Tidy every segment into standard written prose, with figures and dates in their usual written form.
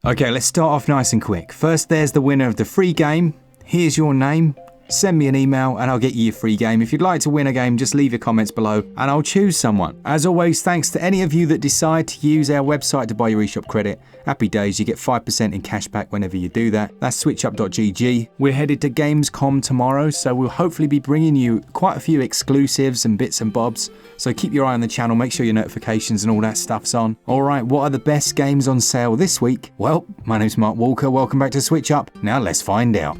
Okay, let's start off nice and quick. First, there's the winner of the free game. Here's your name. Send me an email and I'll get you your free game. If you'd like to win a game, just leave your comments below and I'll choose someone. As always, thanks to any of you that decide to use our website to buy your eShop credit. Happy days, you get 5% in cash back whenever you do that. That's switchup.gg. We're headed to Gamescom tomorrow, so we'll hopefully be bringing you quite a few exclusives and bits and bobs. So keep your eye on the channel, make sure your notifications and all that stuff's on. Alright, what are the best games on sale this week? Well, my name's Mark Walker, welcome back to SwitchUp. Now let's find out.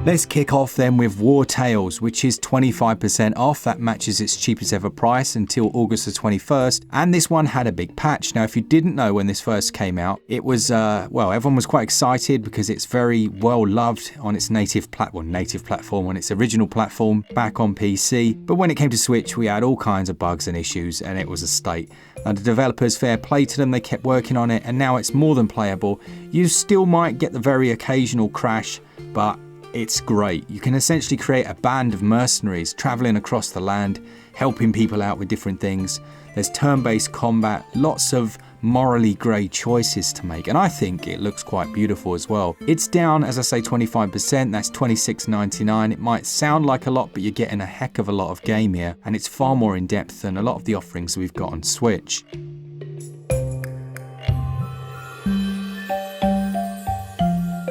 Let's kick off then with WarTales, which is 25% off. That matches its cheapest ever price until August the 21st. And this one had a big patch. Now, if you didn't know when this first came out, it was, well, everyone was quite excited because it's very well loved on its native platform, on its original platform back on PC. But when it came to Switch, we had all kinds of bugs and issues and it was a state. Now, the developers, fair play to them, they kept working on it and now it's more than playable. You still might get the very occasional crash, but it's great. You can essentially create a band of mercenaries traveling across the land, helping people out with different things. There's turn-based combat, lots of morally grey choices to make, and I think it looks quite beautiful as well. It's down, as I say, 25%, that's $26.99. It might sound like a lot, but you're getting a heck of a lot of game here, and it's far more in depth than a lot of the offerings we've got on Switch.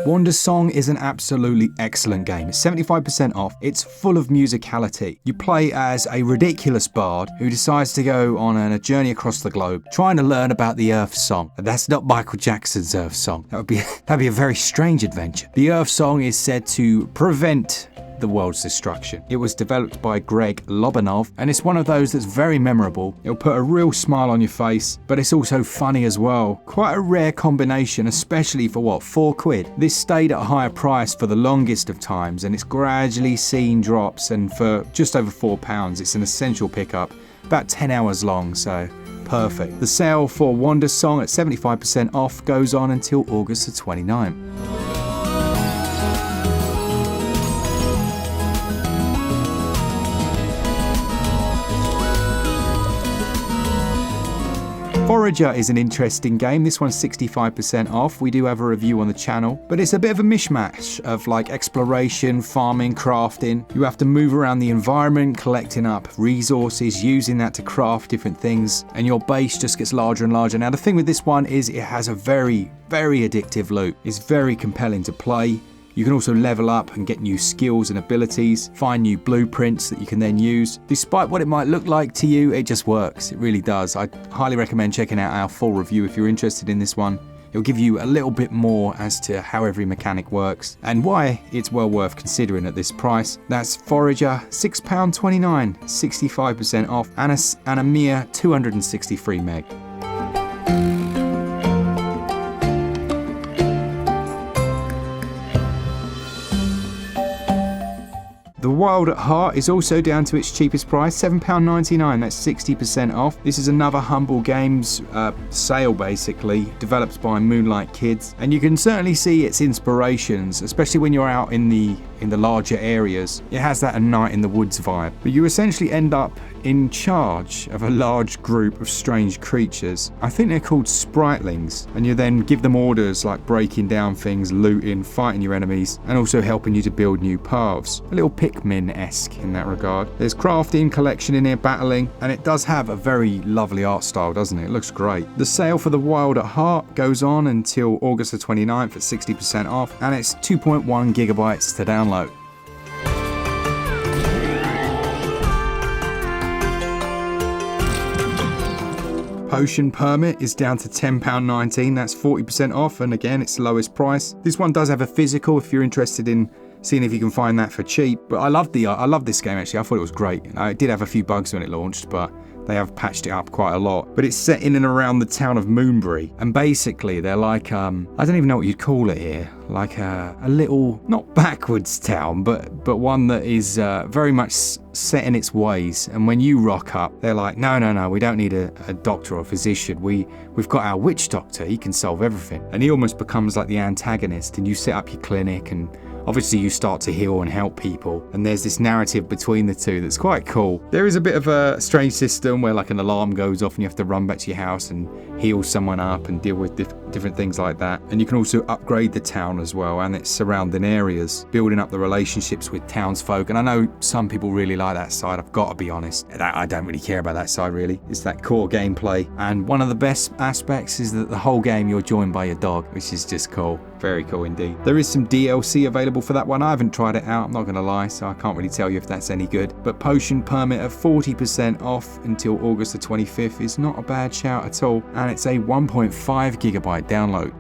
Wandersong is an absolutely excellent game. It's 75% off. It's full of musicality. You play as a ridiculous bard who decides to go on a journey across the globe trying to learn about the Earth Song. And that's not Michael Jackson's Earth Song. That'd be a very strange adventure. The Earth Song is said to prevent the world's destruction. It was developed by Greg Lobanov and it's one of those that's very memorable. It'll put a real smile on your face, but it's also funny as well. Quite a rare combination, especially for what, £4? This stayed at a higher price for the longest of times and it's gradually seen drops, and for just over £4 it's an essential pickup, about 10 hours long, so perfect. The sale for Wandersong at 75% off goes on until August the 29th. Forager is an interesting game. This one's 65% off. We do have a review on the channel, but it's a bit of a mishmash of like exploration, farming, crafting. You have to move around the environment, collecting up resources, using that to craft different things, and your base just gets larger and larger. Now, the thing with this one is it has a very, very addictive loop. It's very compelling to play. You can also level up and get new skills and abilities, find new blueprints that you can then use. Despite what it might look like to you, it just works. It really does. I highly recommend checking out our full review if you're interested in this one. It'll give you a little bit more as to how every mechanic works and why it's well worth considering at this price. That's Forager, £6.29, 65% off, and a mere 263 meg. The Wild at Heart is also down to its cheapest price, £7.99, that's 60% off. This is another Humble Games sale basically, developed by Moonlight Kids, and you can certainly see its inspirations, especially when you're out in the larger areas. It has that A Night in the Woods vibe, but you essentially end up in charge of a large group of strange creatures. I think they're called Spritelings, and you then give them orders like breaking down things, looting, fighting your enemies, and also helping you to build new paths. A little Pikmin-esque in that regard. There's crafting, collection in here, battling, and it does have a very lovely art style, doesn't it? It looks great. The sale for The Wild at Heart goes on until August the 29th at 60% off, and it's 2.1 gigabytes to download. Potion Permit is down to £10.19, that's 40% off, and again it's the lowest price. This one does have a physical if you're interested in seeing if you can find that for cheap, but I love this game actually. I thought it was great. It did have a few bugs when it launched, but they have patched it up quite a lot. But it's set in and around the town of Moonbury, and basically they're like, I don't even know what you'd call it here, like a little, not backwards town, but one that is very much set in its ways. And when you rock up, they're like, no, we don't need a doctor or a physician. We've got our witch doctor, he can solve everything. And he almost becomes like the antagonist, and you set up your clinic and obviously you start to heal and help people, and there's this narrative between the two that's quite cool. There is a bit of a strange system where like an alarm goes off and you have to run back to your house and heal someone up and deal with different things like that. And you can also upgrade the town as well and its surrounding areas, building up the relationships with townsfolk. And I know some people really like that side, I've got to be honest. I don't really care about that side really. It's that core gameplay. And one of the best aspects is that the whole game you're joined by your dog, which is just cool. Very cool indeed. There is some DLC available for that one. I haven't tried it out, I'm not going to lie, so I can't really tell you if that's any good. But Potion Permit at 40% off until August the 25th is not a bad shout at all. And it's a 1.5 gigabyte download.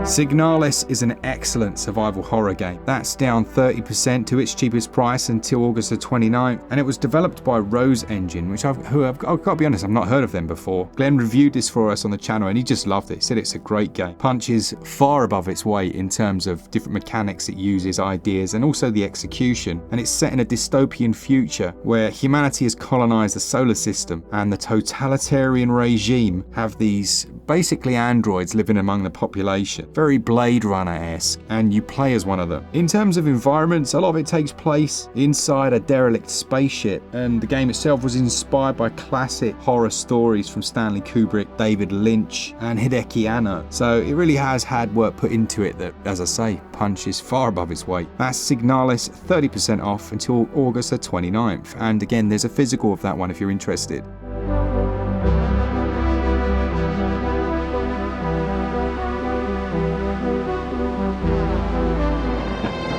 Signalis is an excellent survival horror game. That's down 30% to its cheapest price until August the 29th, and it was developed by Rose Engine, which I've got to be honest, I've not heard of them before. Glen reviewed this for us on the channel and he just loved it. He said it's a great game. Punches far above its weight in terms of different mechanics it uses, ideas, and also the execution. And it's set in a dystopian future where humanity has colonized the solar system and the totalitarian regime have these basically androids living among the population. Very Blade Runner-esque, and you play as one of them. In terms of environments, a lot of it takes place inside a derelict spaceship, and the game itself was inspired by classic horror stories from Stanley Kubrick, David Lynch, and Hideki Anno. So it really has had work put into it that, as I say, punches far above its weight. That's Signalis, 30% off until August the 29th. And again, there's a physical of that one if you're interested.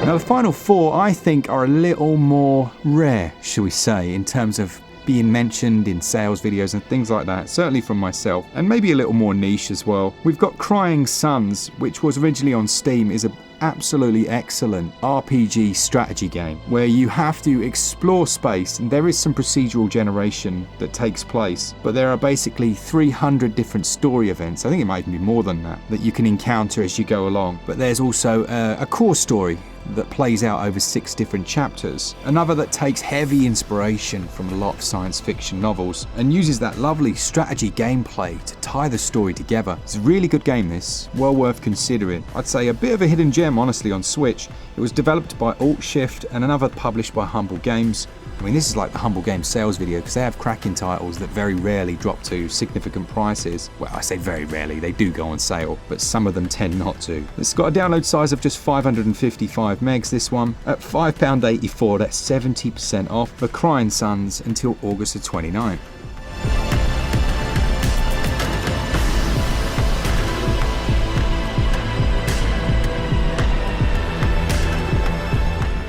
Now the final four I think are a little more rare, shall we say, in terms of being mentioned in sales videos and things like that, certainly from myself, and maybe a little more niche as well. We've got Crying Suns, which was originally on Steam, is an absolutely excellent RPG strategy game where you have to explore space, and there is some procedural generation that takes place, but there are basically 300 different story events, I think it might even be more than that, that you can encounter as you go along. But there's also a core story that plays out over 6 different chapters. Another that takes heavy inspiration from a lot of science fiction novels and uses that lovely strategy gameplay to tie the story together. It's a really good game this, well worth considering. I'd say a bit of a hidden gem honestly on Switch. It was developed by Alt Shift and another published by Humble Games. I mean, this is like the Humble Games sales video because they have cracking titles that very rarely drop to significant prices. Well, I say very rarely, they do go on sale, but some of them tend not to. It's got a download size of just 555 megs, this one, at £5.84, that's 70% off for Crying Suns until August the 29th.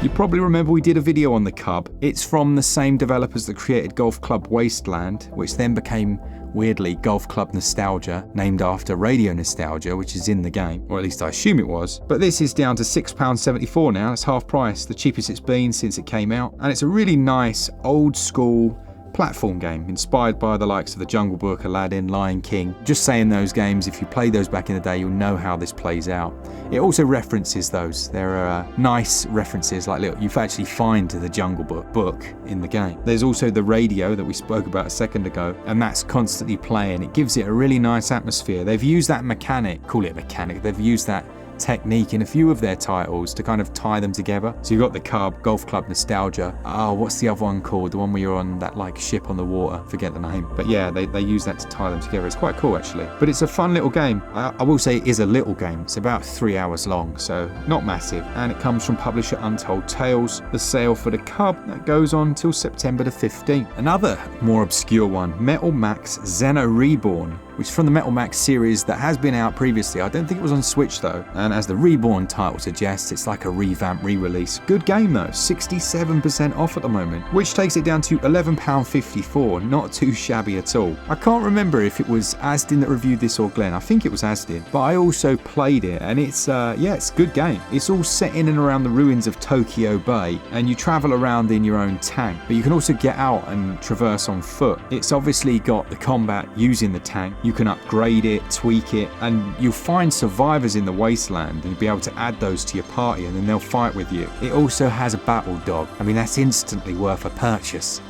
You probably remember we did a video on the Cub. It's from the same developers that created Golf Club Wasteland, which then became, weirdly, Golf Club Nostalgia, named after Radio Nostalgia, which is in the game, or at least I assume it was. But this is down to £6.74 now, it's half price, the cheapest it's been since it came out, and it's a really nice, old school platform game inspired by the likes of the Jungle Book, Aladdin, Lion King. Just saying, those games, if you played those back in the day, you'll know how this plays out. It also references those. There are nice references, like look, you actually find the Jungle Book in the game. There's also the radio that we spoke about a second ago, and that's constantly playing. It gives it a really nice atmosphere. They've used that mechanic, call it a mechanic, they've used that technique in a few of their titles to kind of tie them together. So you've got the Cub, Golf Club Nostalgia. Oh, what's the other one called? The one where you're on that like ship on the water. Forget the name. But yeah, they use that to tie them together. It's quite cool actually. But it's a fun little game. I will say it is a little game. It's about 3 hours long, so not massive. And it comes from publisher Untold Tales. The sale for the Cub that goes on till September the 15th. Another more obscure one, Metal Max XENO Reborn, which is from the Metal Max series that has been out previously. I don't think it was on Switch though. And as the Reborn title suggests, it's like a revamp re-release. Good game though, 67% off at the moment, which takes it down to £11.54, not too shabby at all. I can't remember if it was Asdin that reviewed this or Glen. I think it was Asdin, but I also played it and it's a good game. It's all set in and around the ruins of Tokyo Bay and you travel around in your own tank, but you can also get out and traverse on foot. It's obviously got the combat using the tank. You can upgrade it, tweak it, and you'll find survivors in the wasteland and you'll be able to add those to your party and then they'll fight with you. It also has a battle dog. I mean, that's instantly worth a purchase.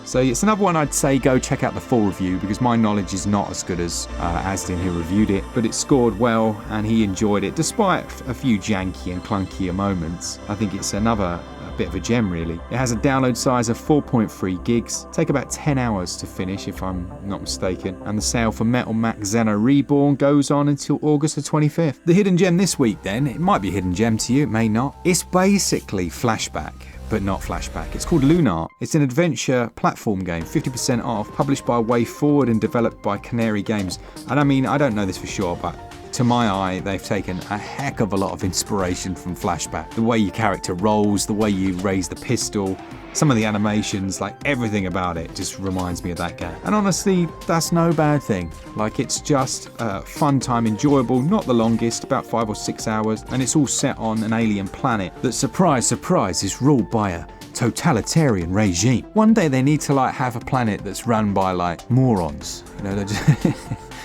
So it's another one I'd say go check out the full review, because my knowledge is not as good as Asdin, who reviewed it, but it scored well and he enjoyed it despite a few janky and clunkier moments. I think it's another bit of a gem, really. It has a download size of 4.3 gigs, take about 10 hours to finish if I'm not mistaken, and the sale for Metal Mac XENO Reborn goes on until August the 25th. The hidden gem this week then, it might be a hidden gem to you, it may not. It's basically Flashback, but not Flashback. It's called Lunar. It's an adventure platform game, 50% off, published by Way Forward and developed by Canary Games. And I mean, I don't know this for sure, but to my eye, they've taken a heck of a lot of inspiration from Flashback. The way your character rolls, the way you raise the pistol, some of the animations, like everything about it just reminds me of that game. And honestly, that's no bad thing. Like, it's just a fun time, enjoyable, not the longest, about 5 or 6 hours, and it's all set on an alien planet that, surprise, surprise, is ruled by a totalitarian regime. One day they need to like have a planet that's run by like morons. You know, they're just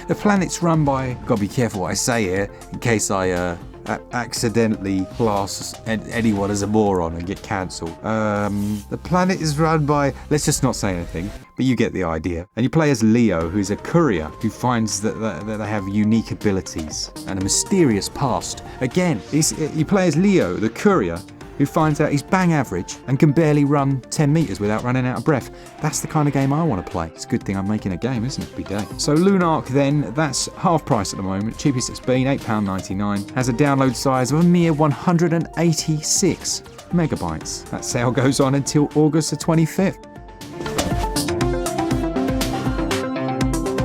the planet's run by, gotta be careful what I say here, in case I accidentally class anyone as a moron and get cancelled. The planet is run by, let's just not say anything, but you get the idea. And you play as Leo, who's a courier who finds that they have unique abilities and a mysterious past. Again, you play as Leo, the courier, who finds out he's bang average and can barely run 10 meters without running out of breath. That's the kind of game I want to play. It's a good thing I'm making a game, isn't it? Every day. So Lunark then, that's half price at the moment, cheapest it's been, £8.99. Has a download size of a mere 186 megabytes. That sale goes on until August the 25th.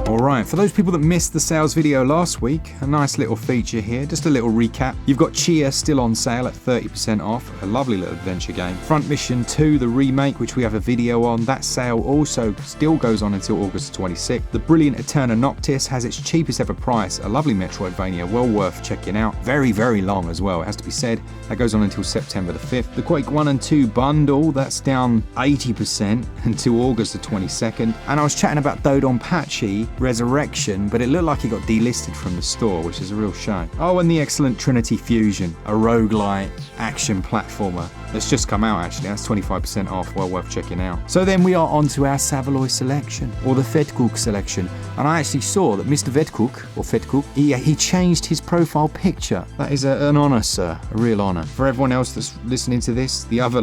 Alright, for those people that missed the sales video last week, a nice little feature here, just a little recap. You've got Chia still on sale at 30% off, a lovely little adventure game. Front Mission 2, the remake, which we have a video on, that sale also still goes on until August 26th. The brilliant Eterna Noctis has its cheapest ever price, a lovely Metroidvania, well worth checking out. Very, very long as well, it has to be said. That goes on until September the 5th. The Quake 1 and 2 bundle, that's down 80% until August the 22nd. And I was chatting about Dodonpachi Resurrection, but it looked like it got delisted from the store, which is a real shame. Oh, and the excellent Trinity Fusion, a roguelite action platformer that's just come out actually. That's 25% off, well worth checking out. So then we are on to our Savaloy Selection, or the Vedcook Selection. And I actually saw that Mr. Vedcook, or Vedcook, he changed his profile picture. That is an honour, sir, a real honour. For everyone else that's listening to this, the other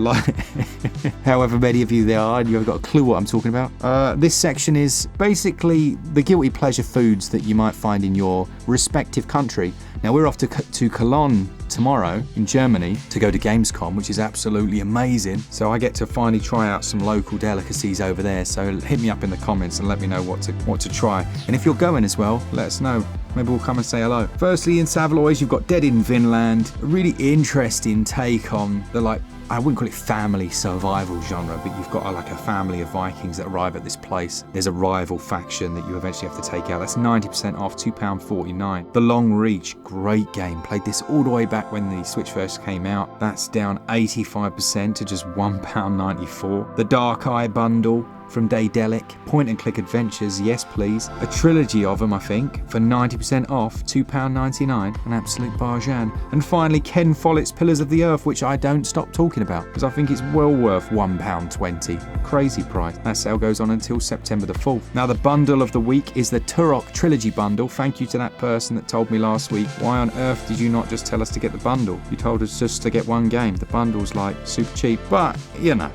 however many of you there are, and you haven't got a clue what I'm talking about. This section is basically the guilty pleasure foods that you might find in your respective country. Now we're off to Cologne tomorrow in Germany to go to Gamescom, which is absolutely amazing. So I get to finally try out some local delicacies over there. So hit me up in the comments and let me know what to try. And if you're going as well, let us know. Maybe we'll come and say hello. Firstly, in Saveloys, you've got Dead in Vinland. A really interesting take on the I wouldn't call it family survival genre, but you've got a family of Vikings that arrive at this place. There's a rival faction that you eventually have to take out. That's 90% off, £2.49. The Long Reach, great game. Played this all the way back when the Switch first came out. That's down 85% to just £1.94. The Dark Eye bundle from Daedalic, point and click adventures, yes please. A trilogy of them, I think, for 90% off, £2.99, an absolute bargain. And finally, Ken Follett's Pillars of the Earth, which I don't stop talking about, because I think it's well worth £1.20. Crazy price. That sale goes on until September the 4th. Now the bundle of the week is the Turok Trilogy bundle. Thank you to that person that told me last week, why on earth did you not just tell us to get the bundle? You told us just to get one game. The bundle's super cheap, but you know,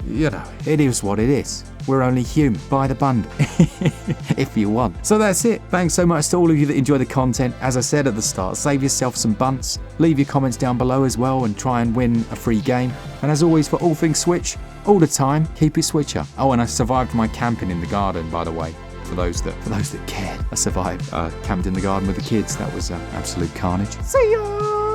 it is what it is. We're only human. Buy the bundle if you want. So that's it. Thanks so much to all of you that enjoy the content. As I said at the start, save yourself some bunts. Leave your comments down below as well and try and win a free game. And as always, for all things Switch, all the time, keep it SwitchUp. Oh, and I survived my camping in the garden, by the way. For those that cared, I survived. Camped in the garden with the kids. That was absolute carnage. See ya!